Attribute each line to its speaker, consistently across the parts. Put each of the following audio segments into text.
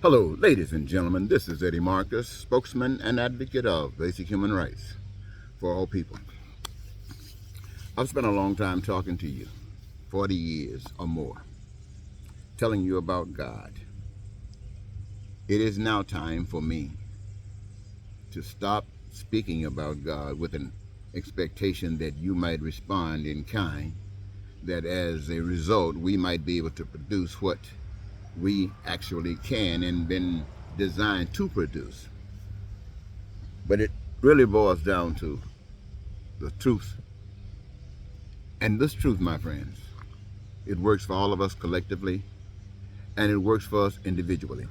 Speaker 1: Hello, ladies and gentlemen. This is Eddie Marcus, spokesman and advocate of basic human rights for all people. I've spent a long time talking to you, 40 years or more, telling you about God. It is now time for me to stop speaking about God with an expectation that you might respond in kind, that as a result we might be able to produce what we actually can and been designed to produce. But it really boils down to the truth. And this truth, my friends, it works for all of us collectively and it works for us individually.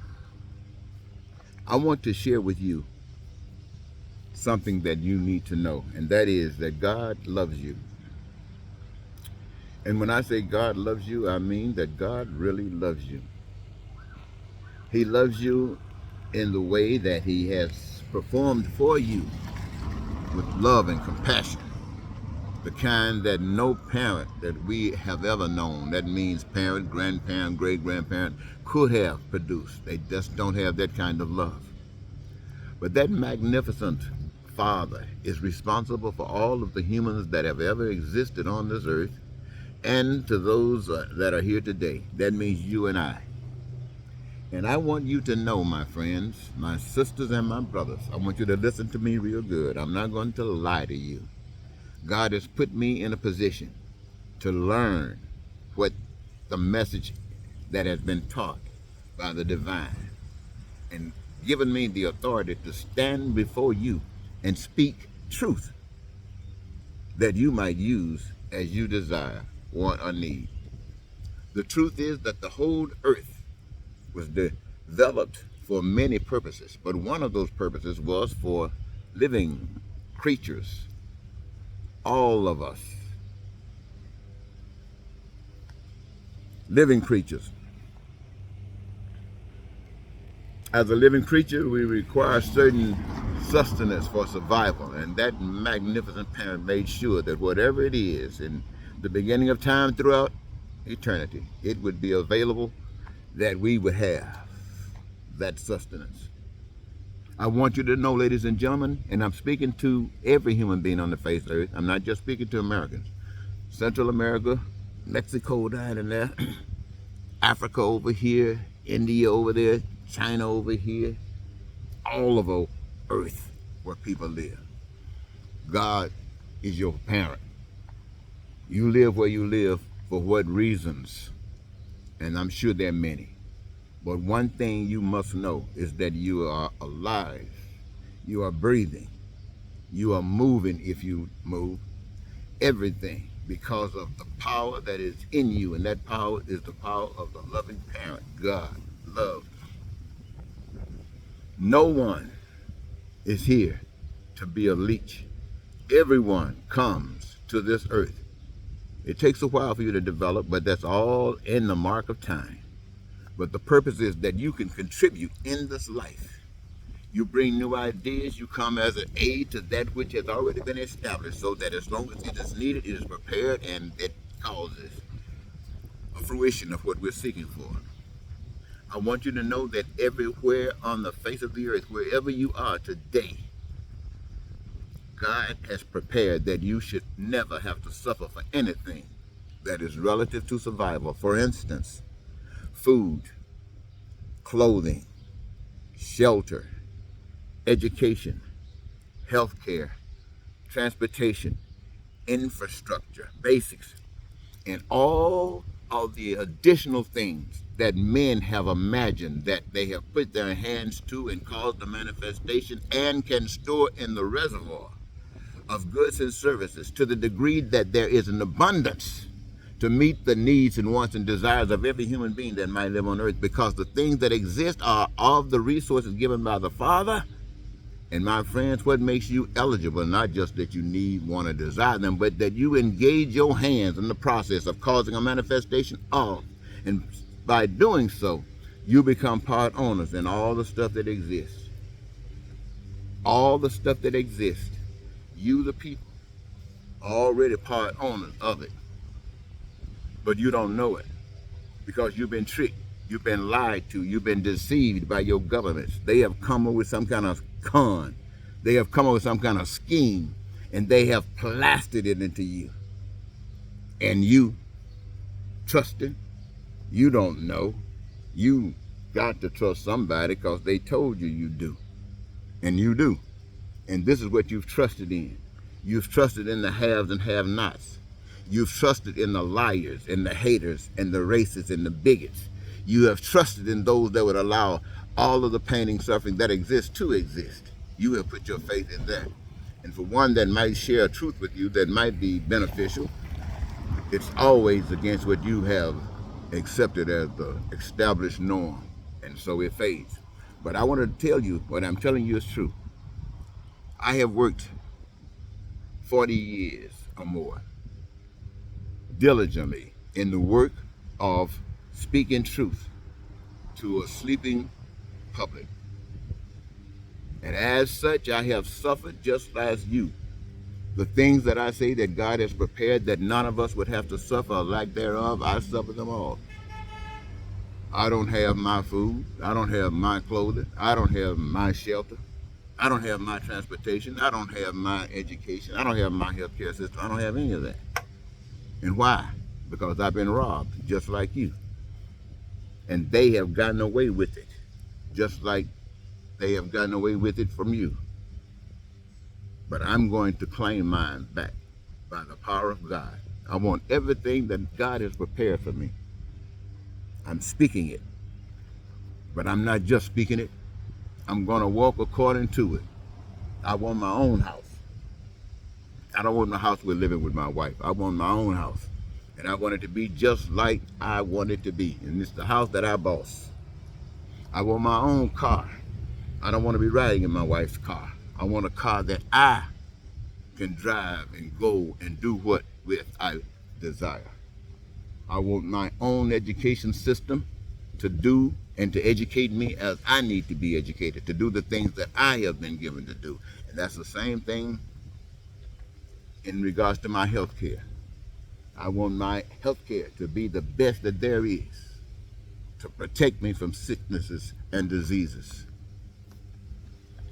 Speaker 1: I want to share with you something that you need to know, and that is that God loves you. And when I say God loves you, I mean that God really loves you. He loves you in the way that He has performed for you with love and compassion, the kind that no parent that we have ever known, that means parent, grandparent, great-grandparent, could have produced. They just don't have that kind of love. But that magnificent Father is responsible for all of the humans that have ever existed on this earth, and to those that are here today. That means you and I. And I want you to know, my friends, my sisters and my brothers, I want you to listen to me real good. I'm not going to lie to you. God has put me in a position to learn what the message that has been taught by the divine, and given me the authority to stand before you and speak truth that you might use as you desire, want, or need. The truth is that the whole earth was developed for many purposes, but one of those purposes was for living creatures, all of us, living creatures. As a living creature, we require certain sustenance for survival, and that magnificent parent made sure that whatever it is in the beginning of time throughout eternity, it would be available, that we would have that sustenance. I want you to know, ladies and gentlemen, and I'm speaking to every human being on the face of the earth. I'm not just speaking to Americans. Central America, Mexico down in there, Africa over here, India over there, China over here, all over earth where people live. God is your parent. You live where you live for what reasons? And I'm sure there are many. But one thing you must know is that you are alive. You are breathing. You are moving if you move. Everything because of the power that is in you. And that power is the power of the loving parent, God, love. No one is here to be a leech. Everyone comes to this earth. It takes a while for you to develop, but that's all in the mark of time. But the purpose is that you can contribute in this life. You bring new ideas, you come as an aid to that which has already been established, so that as long as it is needed, it is prepared, and it causes a fruition of what we're seeking for. I want you to know that everywhere on the face of the earth, wherever you are today, God has prepared that you should never have to suffer for anything that is relative to survival. For instance, food, clothing, shelter, education, healthcare, transportation, infrastructure, basics, and all of the additional things that men have imagined that they have put their hands to and caused the manifestation and can store in the reservoir of goods and services to the degree that there is an abundance to meet the needs and wants and desires of every human being that might live on earth, because the things that exist are of the resources given by the Father. And my friends, what makes you eligible, not just that you need, want, or desire them, but that you engage your hands in the process of causing a manifestation of. And by doing so, you become part owners in all the stuff that exists. All the stuff that exists. You, the people, already part owners of it. But you don't know it because you've been tricked. You've been lied to. You've been deceived by your governments. They have come up with some kind of con. They have come up with some kind of scheme, and they have plastered it into you. And you trusting, you don't know. You got to trust somebody because they told you you do. And you do. And this is what you've trusted in. You've trusted in the haves and have-nots. You've trusted in the liars and the haters and the racists and the bigots. You have trusted in those that would allow all of the pain and suffering that exists to exist. You have put your faith in that. And for one that might share truth with you that might be beneficial, it's always against what you have accepted as the established norm. And so it fades. But I want to tell you, what I'm telling you is true. I have worked 40 years or more diligently in the work of speaking truth to a sleeping public. And as such, I have suffered just as you. The things that I say that God has prepared that none of us would have to suffer or lack thereof, I suffer them all. I don't have my food. I don't have my clothing. I don't have my shelter. I don't have my transportation. I don't have my education. I don't have my healthcare system. I don't have any of that. And why? Because I've been robbed, just like you. And they have gotten away with it, just like they have gotten away with it from you. But I'm going to claim mine back by the power of God. I want everything that God has prepared for me. I'm speaking it. But I'm not just speaking it. I'm going to walk according to it. I want my own house. I don't want the house we're living with my wife. I want my own house. And I want it to be just like I want it to be. And it's the house that I boss. I want my own car. I don't want to be riding in my wife's car. I want a car that I can drive and go and do what with I desire. I want my own education system to do and to educate me as I need to be educated, to do the things that I have been given to do. And that's the same thing in regards to my health care. I want my health care to be the best that there is, to protect me from sicknesses and diseases.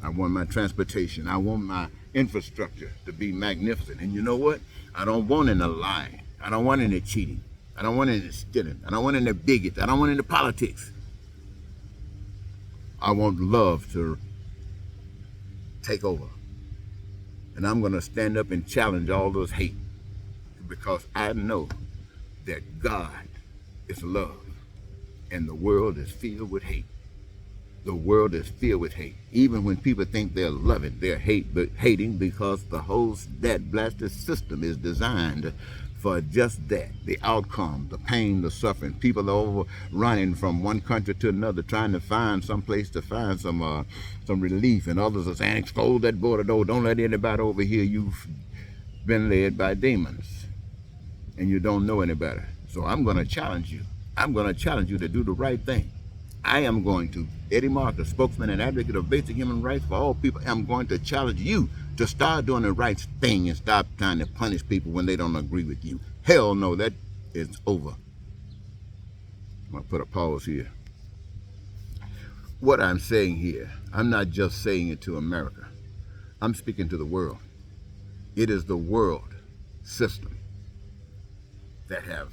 Speaker 1: I want my transportation. I want my infrastructure to be magnificent. And you know what? I don't want any lying. I don't want any cheating. I don't want any stealing. I don't want any bigots. I don't want any politics. I want love to take over. And I'm going to stand up and challenge all those hate, because I know that God is love and the world is filled with hate. The world is filled with hate. Even when people think they're loving, they're hating, because the whole that blasted system is designed for just that, the outcome, the pain, the suffering. People are over running from one country to another, trying to find some place to find some relief, and others are saying, close that border door, don't let anybody over here. You've been led by demons, and you don't know any better. So I'm going to challenge you. I'm going to challenge you to do the right thing. I am going to, Eddie Marcus, spokesman and advocate of basic human rights for all people, I'm going to challenge you to start doing the right thing and stop trying to punish people when they don't agree with you. Hell no, that is over. I'm going to put a pause here. What I'm saying here, I'm not just saying it to America. I'm speaking to the world. It is the world system that have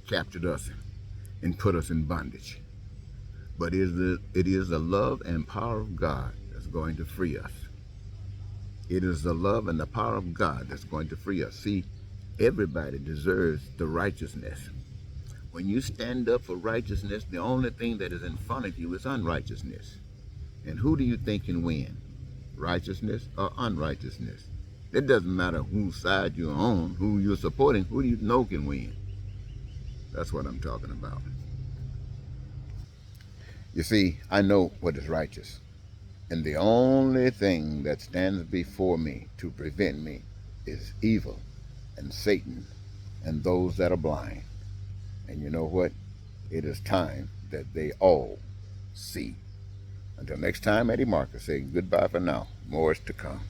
Speaker 1: captured us and put us in bondage. But it is the love and power of God that's going to free us. It is the love and the power of God that's going to free us. See, everybody deserves the righteousness. When you stand up for righteousness, the only thing that is in front of you is unrighteousness. And who do you think can win? Righteousness or unrighteousness? It doesn't matter whose side you're on, who you're supporting, who do you know can win? That's what I'm talking about. You see, I know what is righteous. And the only thing that stands before me to prevent me is evil and Satan and those that are blind. And you know what? It is time that they all see. Until next time, Eddie Marcus saying goodbye for now. More is to come.